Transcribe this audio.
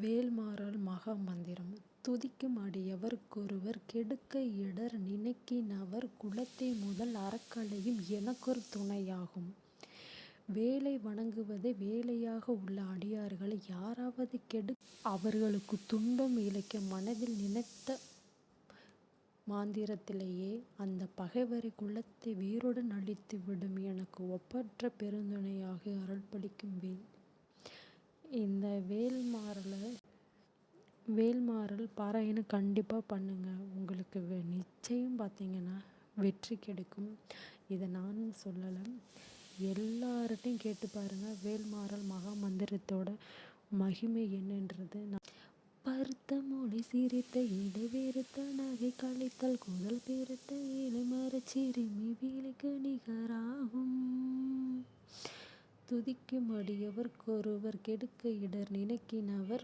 வேல்மாறல் மகாமந்திரம் துதிக்கும் அடியவர்க்கொருவர் கெடுக்க இடர் நினைக்கினவர் குலத்தை முதல் அறக்களையும் எனக்கொரு துணையாகும். வேலை வணங்குவதை வேலையாக உள்ள அடியார்களை யாராவது அவர்களுக்கு துன்பம் இழைக்க மனதில் நினைத்த மாத்திரத்திலேயே அந்த பகைவரை குலத்தை வேருடன் அழித்து விடும் எனக்கு ஒப்பற்ற பெருந்துணையாக அருள்பளிக்கும் வேல். இந்த வேல்மாறல் பாராயணம் கண்டிப்பாக பண்ணுங்க. உங்களுக்கு நிச்சயம் பார்த்தீங்கன்னா வெற்றி கிடைக்கும். இதை நான் சொல்லலை, எல்லார்ட்டையும் கேட்டு பாருங்கள். வேல்மாறல் மகா மந்திரத்தோட மகிமை என்னன்றது. பருத்த மொழி சிரித்த இடைவேறுத்த நகை கலைத்தல் குதல் பெருத்த இளமரச் சிறுமி வீழிக்கு நிகராகும். துதிக்கும் அடியவர்க்கொருவர் கெடுக்க இடர் நினைக்கினவர்